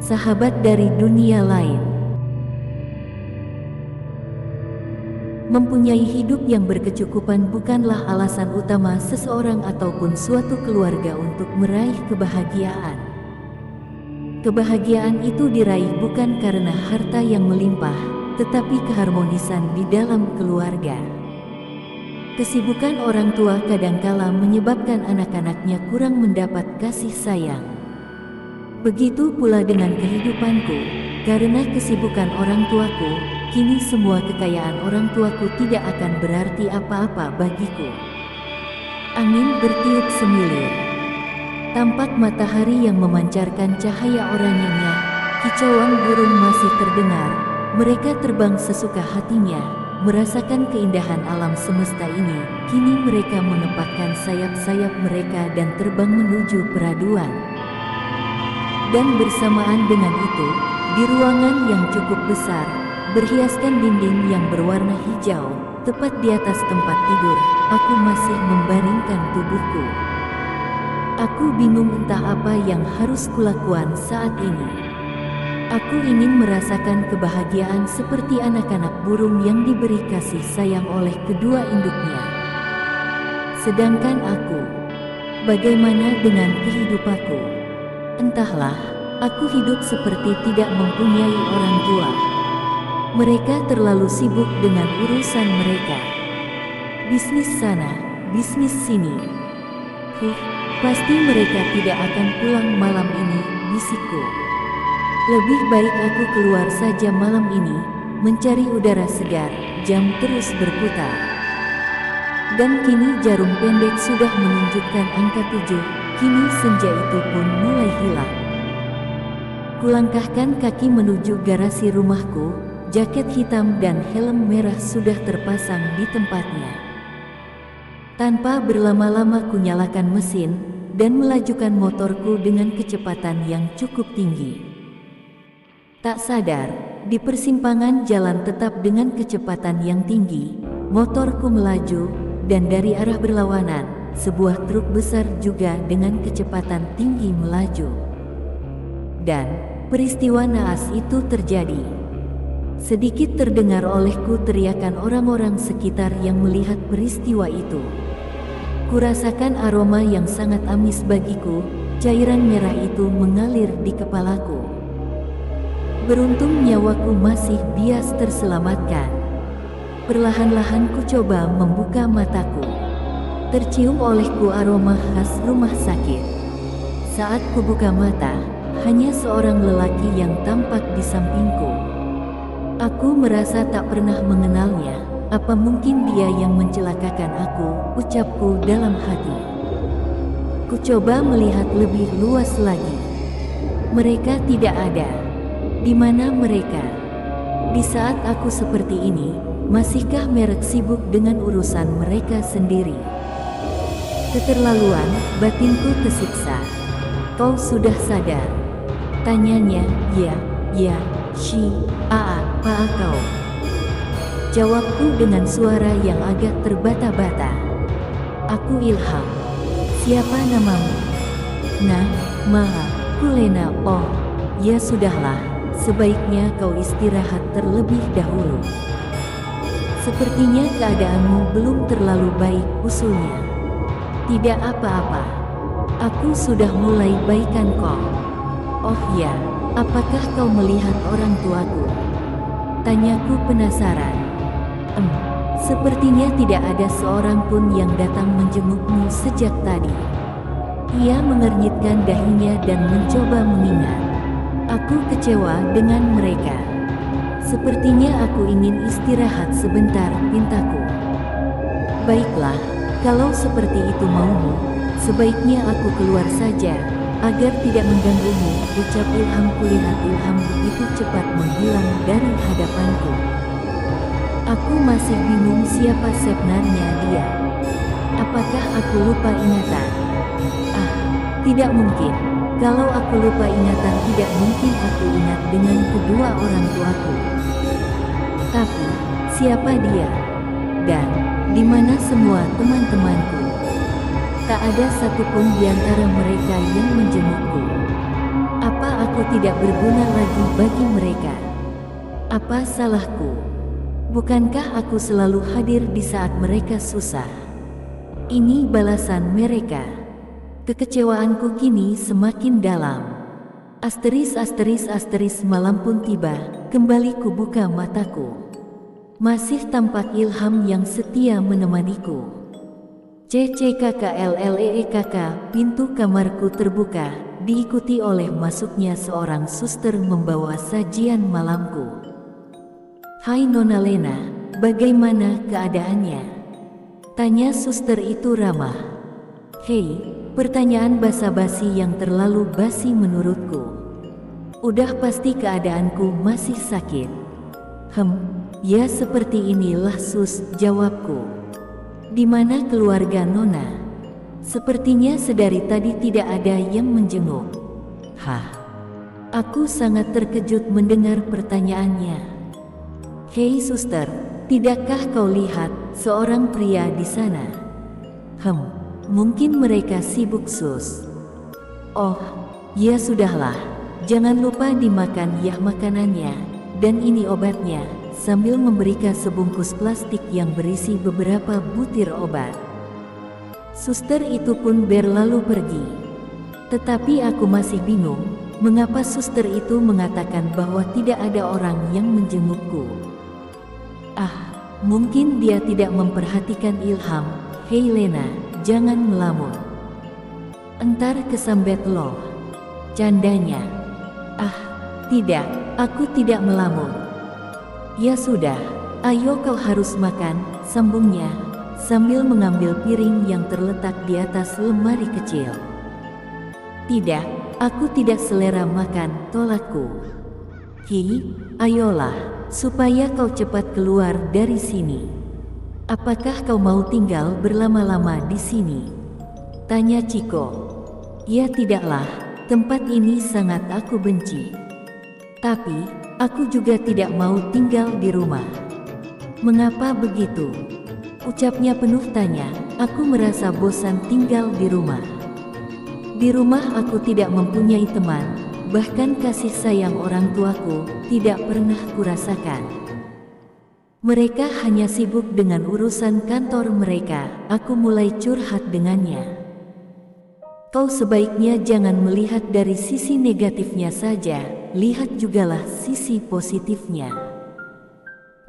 sahabat dari dunia lain. Mempunyai hidup yang berkecukupan bukanlah alasan utama seseorang ataupun suatu keluarga untuk meraih kebahagiaan. Kebahagiaan itu diraih bukan karena harta yang melimpah, tetapi keharmonisan di dalam keluarga. Kesibukan orang tua kadangkala menyebabkan anak-anaknya kurang mendapat kasih sayang. Begitu pula dengan kehidupanku, karena kesibukan orang tuaku, kini semua kekayaan orang tuaku tidak akan berarti apa-apa bagiku. Angin bertiup semilir. Tampak matahari yang memancarkan cahaya oranyenya, kicauan burung masih terdengar, mereka terbang sesuka hatinya, merasakan keindahan alam semesta ini, kini mereka menempatkan sayap-sayap mereka dan terbang menuju peraduan. Dan bersamaan dengan itu, di ruangan yang cukup besar, berhiaskan dinding yang berwarna hijau, tepat di atas tempat tidur, aku masih membaringkan tubuhku. Aku bingung entah apa yang harus kulakukan saat ini. Aku ingin merasakan kebahagiaan seperti anak-anak burung yang diberi kasih sayang oleh kedua induknya. Sedangkan aku, bagaimana dengan kehidupanku? Entahlah, aku hidup seperti tidak mempunyai orang tua. Mereka terlalu sibuk dengan urusan mereka. Bisnis sana, bisnis sini. Pasti mereka tidak akan pulang malam ini, bisikku. Lebih baik aku keluar saja malam ini, mencari udara segar, jam terus berputar. Dan kini jarum pendek sudah menunjukkan angka 7, kini senja itu pun mulai hilang. Kulangkahkan kaki menuju garasi rumahku, jaket hitam dan helm merah sudah terpasang di tempatnya. Tanpa berlama-lama kunyalakan mesin, dan melajukan motorku dengan kecepatan yang cukup tinggi. Tak sadar, di persimpangan jalan tetap dengan kecepatan yang tinggi, motorku melaju, dan dari arah berlawanan, sebuah truk besar juga dengan kecepatan tinggi melaju. Dan, peristiwa naas itu terjadi. Sedikit terdengar olehku teriakan orang-orang sekitar yang melihat peristiwa itu. Kurasakan aroma yang sangat amis bagiku, cairan merah itu mengalir di kepalaku. Beruntung nyawaku masih bias terselamatkan. Perlahan-lahan ku coba membuka mataku. Tercium olehku aroma khas rumah sakit. Saat ku buka mata, hanya seorang lelaki yang tampak di sampingku. Aku merasa tak pernah mengenalnya. Apa mungkin dia yang mencelakakan aku, ucapku dalam hati. Ku coba melihat lebih luas lagi. Mereka tidak ada. Di mana mereka? Di saat aku seperti ini, masihkah mereka sibuk dengan urusan mereka sendiri? Keterlaluan, batinku tersiksa. Kau sudah sadar? Tanyanya, ya, apa kau? Jawabku dengan suara yang agak terbata-bata. Aku Ilham. Siapa namamu? Ku Lena. Oh, ya sudahlah, sebaiknya kau istirahat terlebih dahulu. Sepertinya keadaanmu belum terlalu baik, usulnya. Tidak apa-apa. Aku sudah mulai baikan kok. Oh ya, apakah kau melihat orang tuaku? Tanyaku penasaran. Sepertinya tidak ada seorang pun yang datang menjengukmu sejak tadi. Ia mengernyitkan dahinya dan mencoba mengingat. Aku kecewa dengan mereka. Sepertinya aku ingin istirahat sebentar, pintaku. Baiklah, kalau seperti itu maumu, sebaiknya aku keluar saja, agar tidak mengganggumu, ucap Ilham. Kulihat Ilham begitu cepat menghilang dari hadapanku. Aku masih bingung siapa sebenarnya dia. Apakah aku lupa ingatan? Tidak mungkin. Kalau aku lupa ingatan, tidak mungkin aku ingat dengan kedua orang tuaku. Tapi, siapa dia? Dan, di mana semua teman-temanku? Tak ada satupun di antara mereka yang menjengukku. Apa aku aku tidak berguna lagi bagi mereka? Apa salahku? Bukankah aku selalu hadir di saat mereka susah? Ini balasan mereka. Kekecewaanku kini semakin dalam. Malam pun tiba, kembali kubuka mataku. Masih tampak Ilham yang setia menemaniku. CCKKLLEEKK, pintu kamarku terbuka, diikuti oleh masuknya seorang suster membawa sajian malamku. "Hai Nona Lena, bagaimana keadaannya?" tanya suster itu ramah. "Hei, pertanyaan basa-basi yang terlalu basi menurutku. Udah pasti keadaanku masih sakit." Ya seperti inilah sus," jawabku. "Di mana keluarga Nona? Sepertinya sedari tadi tidak ada yang menjenguk." Aku sangat terkejut mendengar pertanyaannya. "Hei suster, tidakkah kau lihat seorang pria di sana?" Mungkin mereka sibuk sus." "Oh, ya sudahlah. Jangan lupa dimakan ya makanannya, dan ini obatnya," sambil memberikan sebungkus plastik yang berisi beberapa butir obat. Suster itu pun berlalu pergi. Tetapi aku masih bingung, mengapa suster itu mengatakan bahwa tidak ada orang yang menjengukku. Mungkin dia tidak memperhatikan Ilham. "Hei Lena, jangan melamun. Entar kesambet loh," candanya. Tidak, aku tidak melamun." "Ya sudah, ayo kau harus makan," sambungnya, sambil mengambil piring yang terletak di atas lemari kecil. "Tidak, aku tidak selera makan," tolakku. Ayolah, supaya kau cepat keluar dari sini. Apakah kau mau tinggal berlama-lama di sini?" tanya Ciko. "Ya tidaklah, tempat ini sangat aku benci. Tapi, aku juga tidak mau tinggal di rumah." "Mengapa begitu?" ucapnya penuh tanya. "Aku merasa bosan tinggal di rumah. Di rumah aku tidak mempunyai teman, bahkan kasih sayang orang tuaku tidak pernah kurasakan. Mereka hanya sibuk dengan urusan kantor mereka." Aku mulai curhat dengannya. "Kau sebaiknya jangan melihat dari sisi negatifnya saja, lihat jugalah sisi positifnya.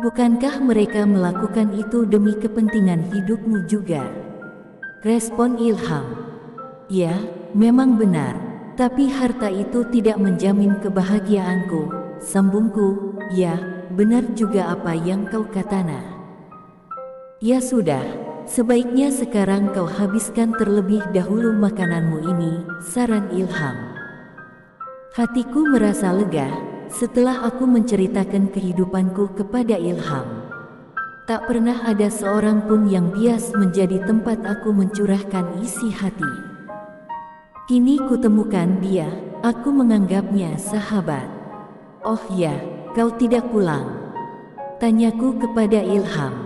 Bukankah mereka melakukan itu demi kepentingan hidupmu juga?" respon Ilham. "Ya, memang benar. Tapi harta itu tidak menjamin kebahagiaanku," sambungku. "Ya, benar juga apa yang kau katana. Ya sudah, sebaiknya sekarang kau habiskan terlebih dahulu makananmu ini," saran Ilham. Hatiku merasa lega setelah aku menceritakan kehidupanku kepada Ilham. Tak pernah ada seorang pun yang bias menjadi tempat aku mencurahkan isi hati. Kini kutemukan dia, aku menganggapnya sahabat. "Oh ya, kau tidak pulang?" tanyaku kepada Ilham.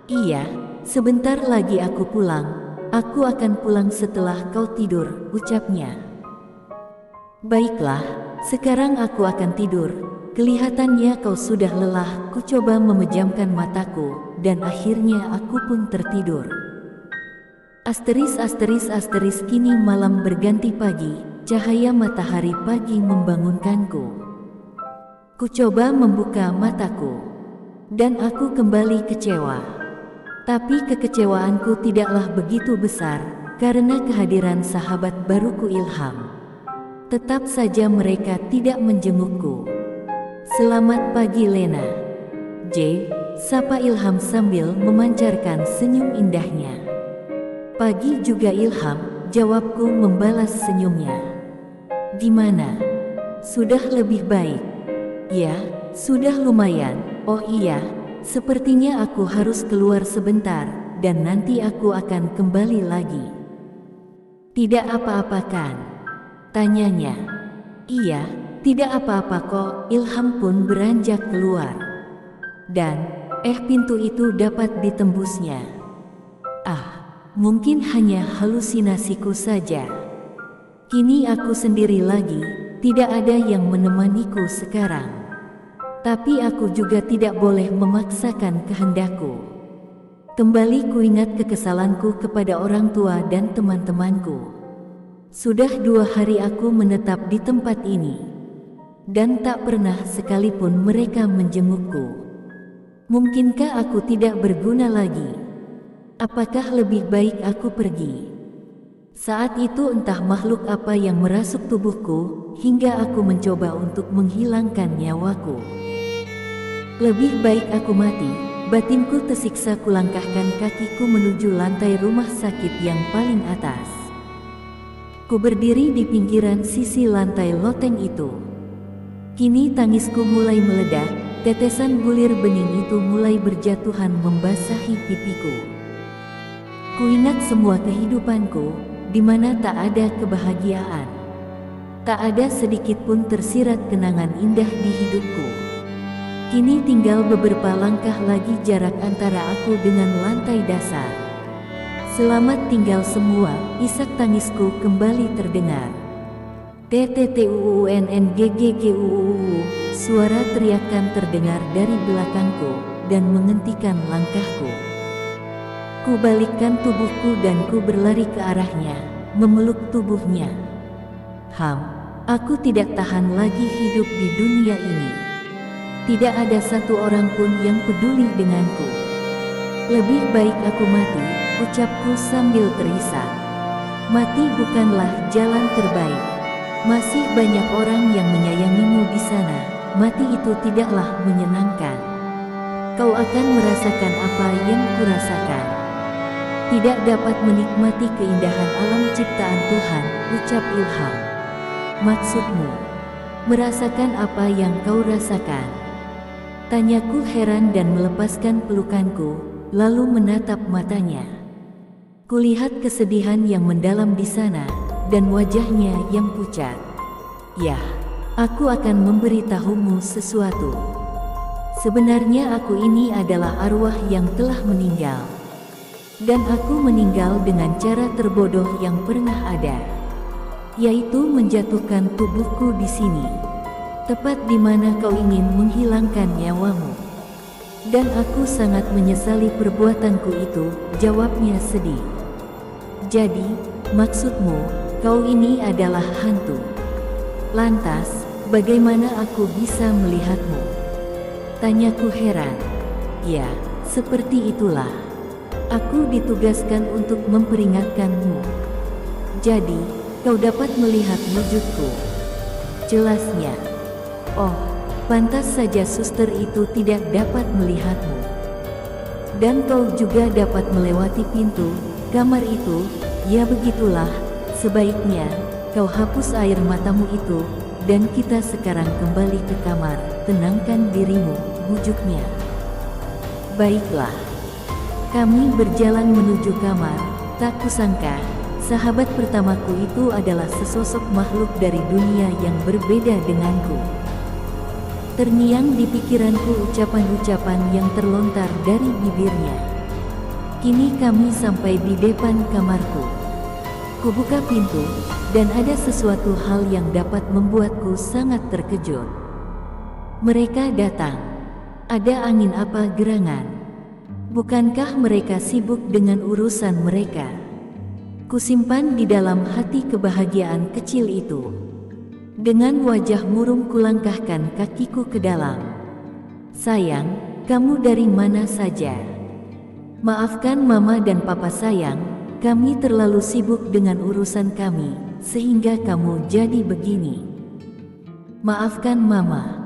"Iya, sebentar lagi aku pulang. Aku akan pulang setelah kau tidur," ucapnya. "Baiklah, sekarang aku akan tidur. Kelihatannya kau sudah lelah." Ku coba memejamkan mataku, dan akhirnya aku pun tertidur. Kini malam berganti pagi, cahaya matahari pagi membangunkanku. Ku coba membuka mataku, dan aku kembali kecewa. Tapi kekecewaanku tidaklah begitu besar, karena kehadiran sahabat baruku Ilham. Tetap saja mereka tidak menjengukku. "Selamat pagi Lena." Sapa Ilham sambil memancarkan senyum indahnya. "Pagi juga Ilham," jawabku membalas senyumnya. "Gimana? Sudah lebih baik?" "Ya, sudah lumayan." "Oh iya, sepertinya aku harus keluar sebentar, dan nanti aku akan kembali lagi." "Tidak apa-apa kan?" tanyanya. "Iya, tidak apa-apa kok." Ilham pun beranjak keluar. Dan, pintu itu dapat ditembusnya. Mungkin hanya halusinasiku saja. Kini aku sendiri lagi, tidak ada yang menemaniku sekarang. Tapi aku juga tidak boleh memaksakan kehendakku. Kembali kuingat kekesalanku kepada orang tua dan teman-temanku. Sudah 2 hari aku menetap di tempat ini, dan tak pernah sekalipun mereka menjengukku. Mungkinkah aku tidak berguna lagi? Apakah lebih baik aku pergi? Saat itu entah makhluk apa yang merasuk tubuhku, hingga aku mencoba untuk menghilangkan nyawaku. Lebih baik aku mati. Batinku tersiksa, kulangkahkan kakiku menuju lantai rumah sakit yang paling atas. Ku berdiri di pinggiran sisi lantai loteng itu. Kini tangisku mulai meledak, tetesan bulir bening itu mulai berjatuhan membasahi pipiku. Kuingat semua kehidupanku, di mana tak ada kebahagiaan. Tak ada sedikit pun tersirat kenangan indah di hidupku. Kini tinggal beberapa langkah lagi jarak antara aku dengan lantai dasar. Selamat tinggal semua, isak tangisku kembali terdengar. TTTUUNNGGGUUU, suara teriakan terdengar dari belakangku dan menghentikan langkahku. Ku balikkan tubuhku dan ku berlari ke arahnya, memeluk tubuhnya. Aku tidak tahan lagi hidup di dunia ini. Tidak ada satu orang pun yang peduli denganku. Lebih baik aku mati, ucapku sambil terisak. Mati bukanlah jalan terbaik. Masih banyak orang yang menyayangimu di sana. Mati itu tidaklah menyenangkan. Kau akan merasakan apa yang kurasakan. Tidak dapat menikmati keindahan alam ciptaan Tuhan, ucap Ilham. Maksudmu, merasakan apa yang kau rasakan? Tanyaku heran dan melepaskan pelukanku, lalu menatap matanya. Kulihat kesedihan yang mendalam di sana, dan wajahnya yang pucat. Ya, aku akan memberitahumu sesuatu. Sebenarnya aku ini adalah arwah yang telah meninggal. Dan aku meninggal dengan cara terbodoh yang pernah ada. Yaitu menjatuhkan tubuhku di sini. Tepat di mana kau ingin menghilangkan nyawamu. Dan aku sangat menyesali perbuatanku itu, jawabnya sedih. Jadi, maksudmu, kau ini adalah hantu. Lantas, bagaimana aku bisa melihatmu? Tanyaku heran. Ya, seperti itulah. Aku ditugaskan untuk memperingatkanmu. Jadi, kau dapat melihat wujudku. Jelasnya. Oh, pantas saja suster itu tidak dapat melihatmu. Dan kau juga dapat melewati pintu kamar itu. Ya begitulah, sebaiknya kau hapus air matamu itu, dan kita sekarang kembali ke kamar. Tenangkan dirimu, bujuknya. Baiklah. Kami berjalan menuju kamar. Tak kusangka, sahabat pertamaku itu adalah sesosok makhluk dari dunia yang berbeda denganku. Terngiang di pikiranku ucapan-ucapan yang terlontar dari bibirnya. Kini kami sampai di depan kamarku. Kubuka pintu, dan ada sesuatu hal yang dapat membuatku sangat terkejut. Mereka datang. Ada angin apa gerangan? Bukankah mereka sibuk dengan urusan mereka? Kusimpan di dalam hati kebahagiaan kecil itu. Dengan wajah murung kulangkahkan kakiku ke dalam. Sayang, kamu dari mana saja? Maafkan mama dan papa sayang, kami terlalu sibuk dengan urusan kami, sehingga kamu jadi begini. Maafkan mama.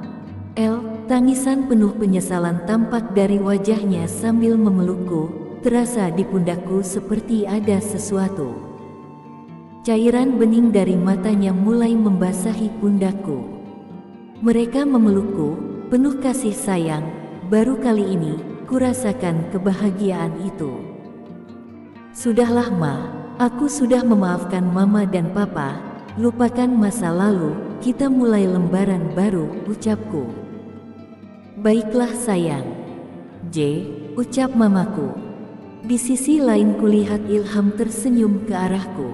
Tangisan penuh penyesalan tampak dari wajahnya sambil memelukku, terasa di pundakku seperti ada sesuatu. Cairan bening dari matanya mulai membasahi pundakku. Mereka memelukku, penuh kasih sayang. Baru kali ini, kurasakan kebahagiaan itu. Sudahlah Ma, aku sudah memaafkan mama dan papa. Lupakan masa lalu, kita mulai lembaran baru, ucapku. Baiklah sayang. Ucap mamaku. Di sisi lain kulihat Ilham tersenyum ke arahku.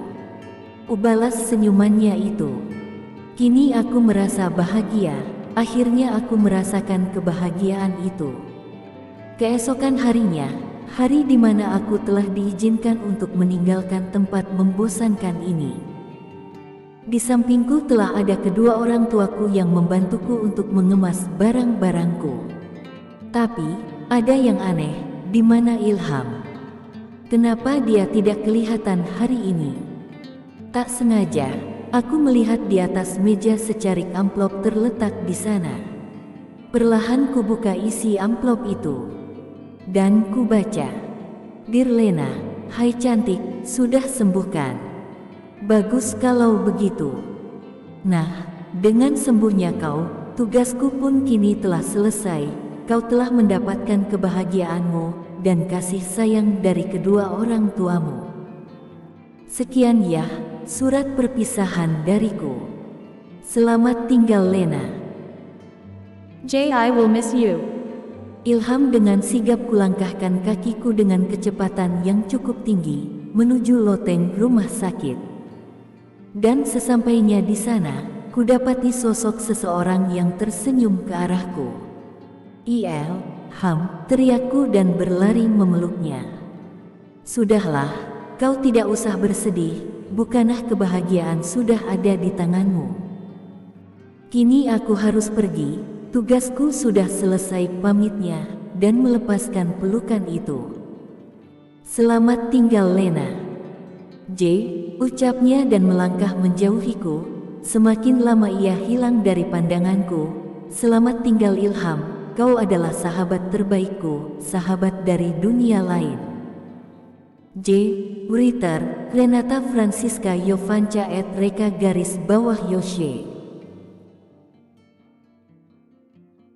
Ubalas senyumannya itu. Kini aku merasa bahagia. Akhirnya aku merasakan kebahagiaan itu. Keesokan harinya, hari di mana aku telah diizinkan untuk meninggalkan tempat membosankan ini. Di sampingku telah ada kedua orang tuaku yang membantuku untuk mengemas barang-barangku. Tapi, ada yang aneh, di mana Ilham? Kenapa dia tidak kelihatan hari ini? Tak sengaja, aku melihat di atas meja secarik amplop terletak di sana. Perlahan kubuka isi amplop itu. Dan kubaca, "Dear Lena, hai cantik, sudah sembuh kan? Bagus kalau begitu. Nah, dengan sembuhnya kau, tugasku pun kini telah selesai. Kau telah mendapatkan kebahagiaanmu dan kasih sayang dari kedua orang tuamu. Sekian ya, surat perpisahan dariku. Selamat tinggal Lena." Jay, I will miss you. Ilham dengan sigap kulangkahkan kakiku dengan kecepatan yang cukup tinggi, menuju loteng rumah sakit. Dan sesampainya di sana, kudapati sosok seseorang yang tersenyum ke arahku. "Il, Ham," teriakku dan berlari memeluknya. "Sudahlah, kau tidak usah bersedih, bukanlah kebahagiaan sudah ada di tanganmu. Kini aku harus pergi. Tugasku sudah selesai," pamitnya, dan melepaskan pelukan itu. "Selamat tinggal Lena." "J," ucapnya dan melangkah menjauhiku. Semakin lama ia hilang dari pandanganku. "Selamat tinggal Ilham, kau adalah sahabat terbaikku, sahabat dari dunia lain." J. Writer, Renata Francisca Yovanca @ Reka _ Yoshe